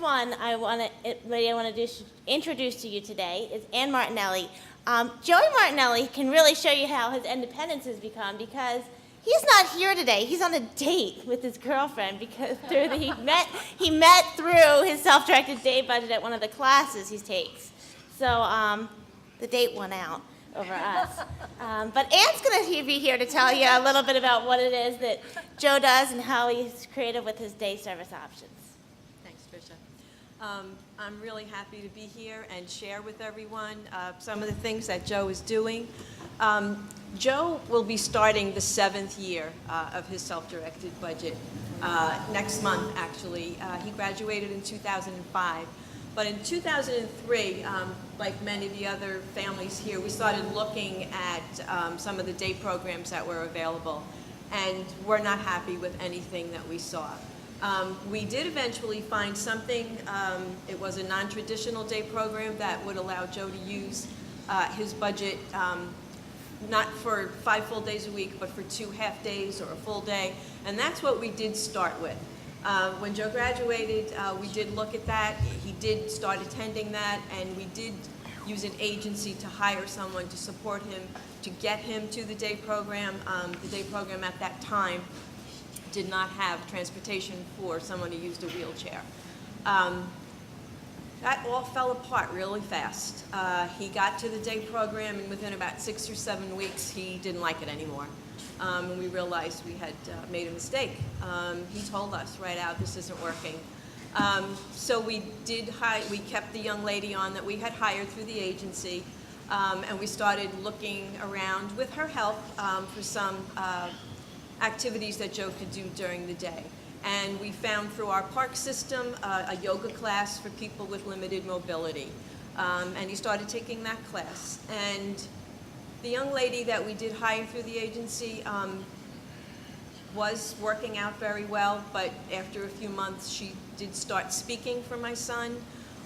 one I want to introduce to you today is Ann Martinelli. Joey Martinelli can really show you how his independence has become because he's not here today. He's on a date with his girlfriend because he met through his self-directed day budget at one of the classes he takes. So the date won out over us. But Ann's going to be here to tell you a little bit about what it is that Joe does and how he's creative with his day service options. Thanks, Tricia. I'm really happy to be here and share with everyone some of the things that Joe is doing. Joe will be starting the 7th year of his self-directed budget next month, actually. He graduated in 2005. But in 2003, like many of the other families here, we started looking at some of the day programs that were available, and we're not happy with anything that we saw. We did eventually find something. It was a non-traditional day program that would allow Joe to use his budget not for 5 full days a week, but for 2 half days or a full day, and that's what we did start with. When Joe graduated, we did look at that. He did start attending that, and we did use an agency to hire someone to support him, to get him to the day program. The day program at that time did not have transportation for someone who used a wheelchair. That all fell apart really fast. He got to the day program, and within about 6 or 7 weeks, he didn't like it anymore. And we realized we had made a mistake. He told us right out, this isn't working. So we kept the young lady on that we had hired through the agency, and we started looking around with her help for some activities that Joe could do during the day. And we found through our park system a yoga class for people with limited mobility. And he started taking that class. And the young lady that we did hire through the agency was working out very well, but after a few months she did start speaking for my son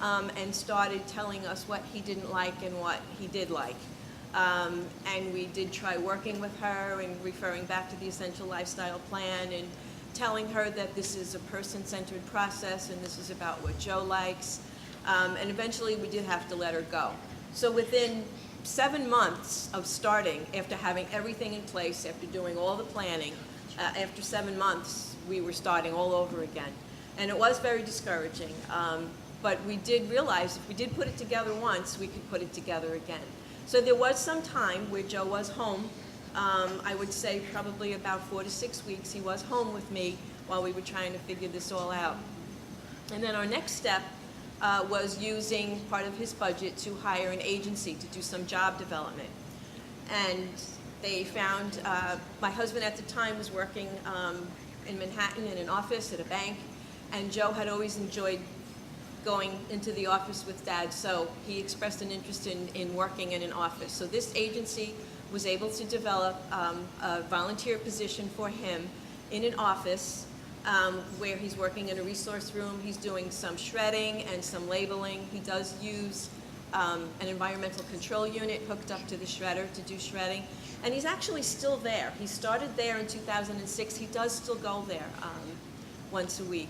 and started telling us what he didn't like and what he did like. And we did try working with her and referring back to the Essential Lifestyle Plan and telling her that this is a person-centered process and this is about what Joe likes. And eventually we did have to let her go. So within 7 months of starting, after having everything in place, after doing all the planning, after 7 months, we were starting all over again. And it was very discouraging, but we did realize if we did put it together once, we could put it together again. So there was some time where Joe was home. I would say probably about 4 to 6 weeks, he was home with me while we were trying to figure this all out. And then our next step was using part of his budget to hire an agency to do some job development. And they found, my husband at the time was working in Manhattan in an office at a bank, and Joe had always enjoyed going into the office with Dad, so he expressed an interest in working in an office. So this agency was able to develop a volunteer position for him in an office where he's working in a resource room. He's doing some shredding and some labeling. He does use an environmental control unit hooked up to the shredder to do shredding. And he's actually still there. He started there in 2006. He does still go there once a week.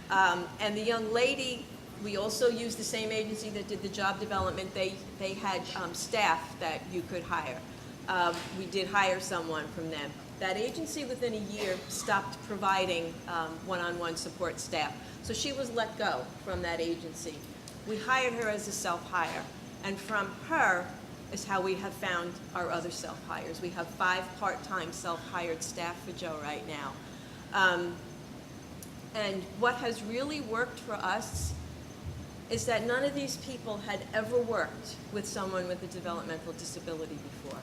And the young lady, we also used the same agency that did the job development. They had staff that you could hire. We did hire someone from them. That agency within a year stopped providing one-on-one support staff. So she was let go from that agency. We hired her as a self-hire, and from her is how we have found our other self-hires. We have 5 part-time self-hired staff for Joe right now. And what has really worked for us is that none of these people had ever worked with someone with a developmental disability before.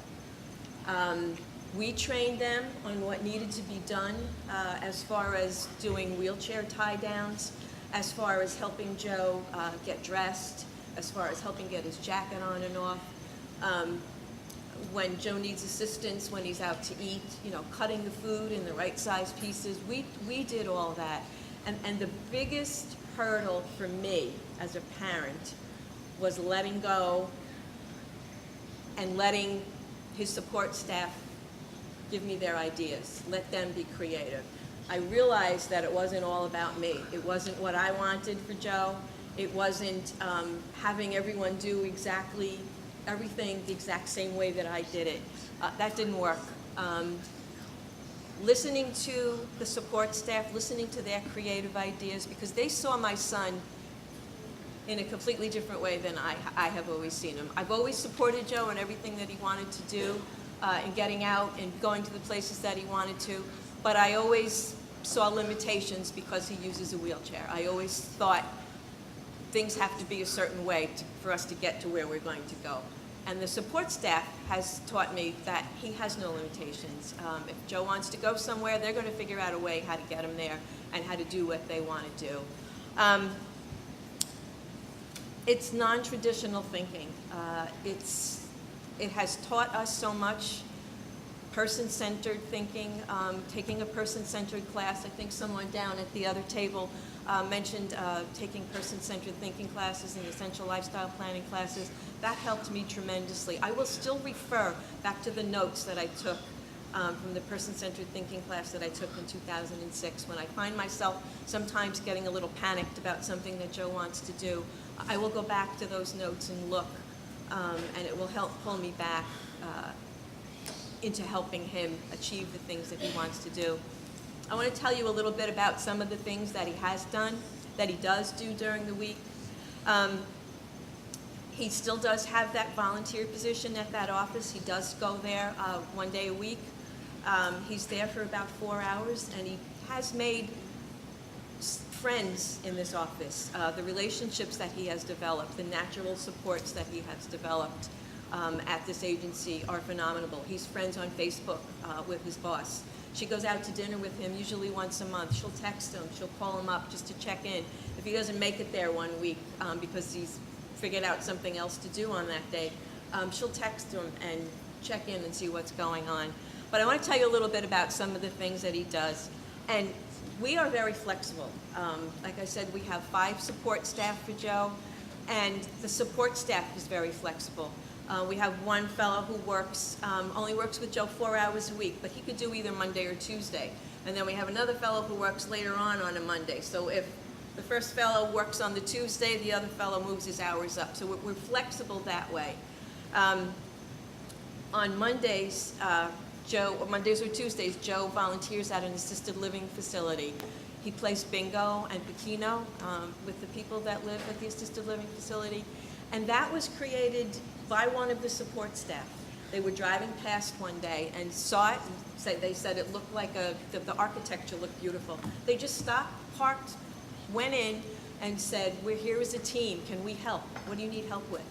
We trained them on what needed to be done as far as doing wheelchair tie-downs, as far as helping Joe get dressed, as far as helping get his jacket on and off. When Joe needs assistance, when he's out to eat, you know, cutting the food in the right size pieces, we did all that. And the biggest hurdle for me as a parent was letting go and letting his support staff give me their ideas, let them be creative. I realized that it wasn't all about me. It wasn't what I wanted for Joe. It wasn't having everyone do exactly everything the exact same way that I did it. That didn't work. Listening to the support staff, listening to their creative ideas, because they saw my son in a completely different way than I have always seen him. I've always supported Joe in everything that he wanted to do, in getting out and going to the places that he wanted to, but I always saw limitations because he uses a wheelchair. I always thought things have to be a certain way for us to get to where we're going to go. And the support staff has taught me that he has no limitations. If Joe wants to go somewhere, they're going to figure out a way how to get him there and how to do what they want to do. It's non-traditional thinking. It has taught us so much. Person-centered thinking, taking a person-centered class. I think someone down at the other table mentioned taking person-centered thinking classes and essential lifestyle planning classes. That helped me tremendously. I will still refer back to the notes that I took from the person-centered thinking class that I took in 2006. When I find myself sometimes getting a little panicked about something that Joe wants to do, I will go back to those notes and look, and it will help pull me back into helping him achieve the things that he wants to do. I want to tell you a little bit about some of the things that he has done, that he does do during the week. He still does have that volunteer position at that office. He does go there 1 day a week. He's there for about 4 hours, and he has made friends in this office. The relationships that he has developed, the natural supports that he has developed at this agency are phenomenal. He's friends on Facebook with his boss. She goes out to dinner with him usually once a month. She'll text him, she'll call him up just to check in. If he doesn't make it there 1 week because he's figured out something else to do on that day, she'll text him and check in and see what's going on. But I want to tell you a little bit about some of the things that he does. And we are very flexible. Like I said, we have 5 support staff for Joe, and the support staff is very flexible. We have one fellow who only works with Joe 4 hours a week, but he could do either Monday or Tuesday. And then we have another fellow who works later on a Monday. So if the first fellow works on the Tuesday, the other fellow moves his hours up. So we're flexible that way. On Mondays, Mondays or Tuesdays, Joe volunteers at an assisted living facility. He plays bingo and Pekino with the people that live at the assisted living facility. And that was created by one of the support staff. They were driving past one day and saw it, and they said it looked like the architecture looked beautiful. They just stopped, parked, went in, and said, "We're here as a team. Can we help? What do you need help with?"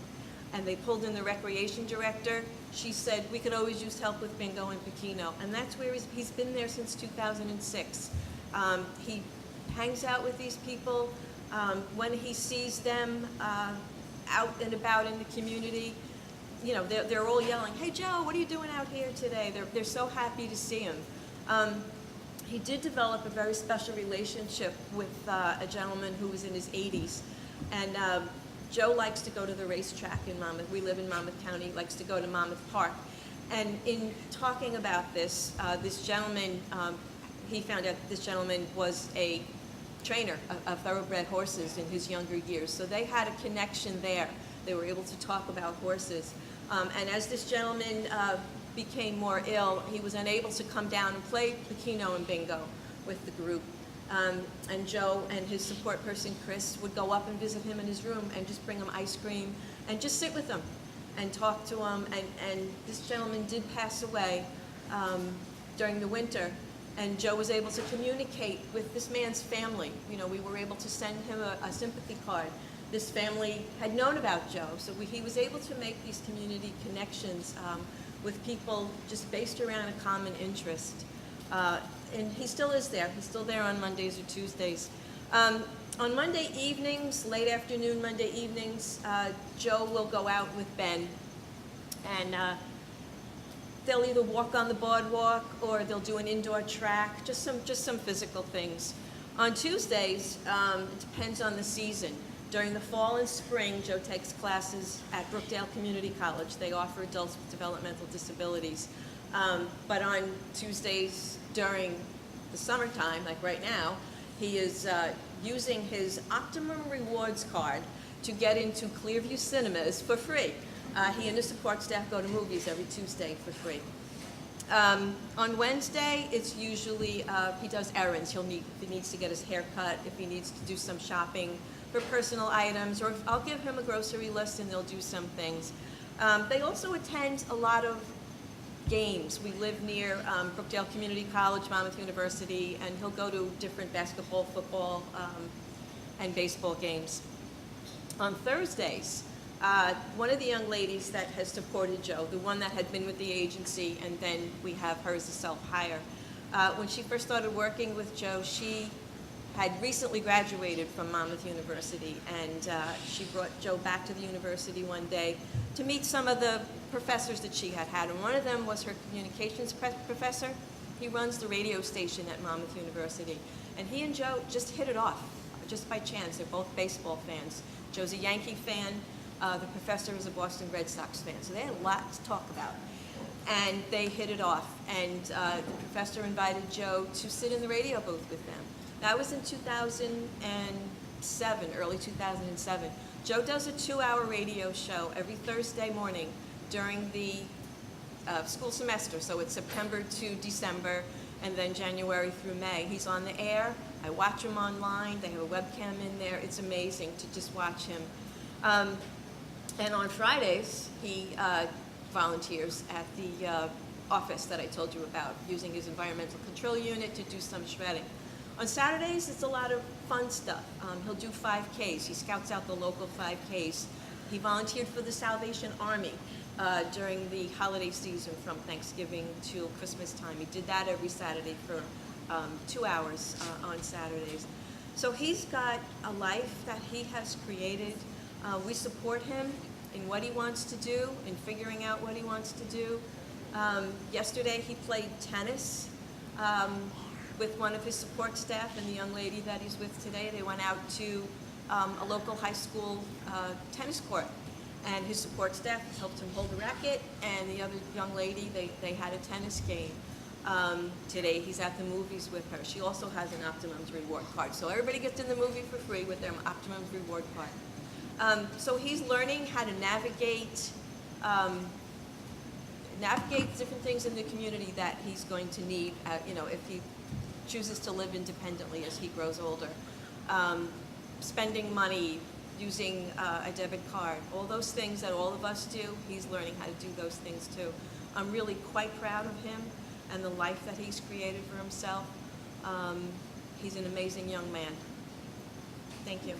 And they pulled in the recreation director. She said, "We could always use help with bingo and Pekino." And that's where he's been there since 2006. He hangs out with these people. When he sees them out and about in the community, you know, they're all yelling, "Hey Joe, what are you doing out here today?" They're so happy to see him. He did develop a very special relationship with a gentleman who was in his 80s. And Joe likes to go to the racetrack in Monmouth. We live in Monmouth County, likes to go to Monmouth Park. And in talking about this, this gentleman, he found out that this gentleman was a trainer of thoroughbred horses in his younger years. So they had a connection there. They were able to talk about horses. And as this gentleman became more ill, he was unable to come down and play Pekino and bingo with the group. And Joe and his support person, Chris, would go up and visit him in his room and just bring him ice cream and just sit with him and talk to him. And this gentleman did pass away during the winter. And Joe was able to communicate with this man's family. You know, we were able to send him a sympathy card. This family had known about Joe, so he was able to make these community connections with people just based around a common interest. And he still is there. He's still there on Mondays or Tuesdays. On Monday evenings, late afternoon Monday evenings, Joe will go out with Ben, and they'll either walk on the boardwalk or they'll do an indoor track, just some physical things. On Tuesdays, it depends on the season. During the fall and spring, Joe takes classes at Brookdale Community College. They offer adults with developmental disabilities. But on Tuesdays during the summertime, like right now, he is using his Optimum Rewards card to get into Clearview Cinemas for free. He and his support staff go to movies every Tuesday for free. On Wednesday, it's usually, he does errands. If he needs to get his hair cut, if he needs to do some shopping for personal items, or I'll give him a grocery list and they'll do some things. They also attend a lot of games. We live near Brookdale Community College, Monmouth University, and he'll go to different basketball, football, and baseball games. On Thursdays, one of the young ladies that has supported Joe, the one that had been with the agency, and then we have her as a self-hire, when she first started working with Joe, she had recently graduated from Monmouth University, and she brought Joe back to the university one day to meet some of the professors that she had had, and one of them was her communications professor. He runs the radio station at Monmouth University, and he and Joe just hit it off, just by chance. They're both baseball fans. Joe's a Yankee fan. The professor is a Boston Red Sox fan, so they had a lot to talk about. And they hit it off, and the professor invited Joe to sit in the radio booth with them. That was in 2007, early 2007. Joe does a 2-hour radio show every Thursday morning during the school semester, so it's September to December, and then January through May. He's on the air. I watch him online. They have a webcam in there. It's amazing to just watch him. And on Fridays, he volunteers at the office that I told you about, using his environmental control unit to do some shredding. On Saturdays, it's a lot of fun stuff. He'll do 5Ks. He scouts out the local 5Ks. He volunteered for the Salvation Army during the holiday season from Thanksgiving to Christmas time. He did that every Saturday for 2 hours on Saturdays. So he's got a life that he has created. We support him in what he wants to do, in figuring out what he wants to do. Yesterday he played tennis with one of his support staff and the young lady that he's with today. They went out to a local high school tennis court, and his support staff helped him hold the racket, and the other young lady, they had a tennis game. Today he's at the movies with her. She also has an Optimum's reward card, so everybody gets in the movie for free with their Optimum's reward card. So he's learning how to navigate different things in the community that he's going to need, if he chooses to live independently as he grows older. Spending money, using a debit card, all those things that all of us do, he's learning how to do those things too. I'm really quite proud of him and the life that he's created for himself. He's an amazing young man. Thank you.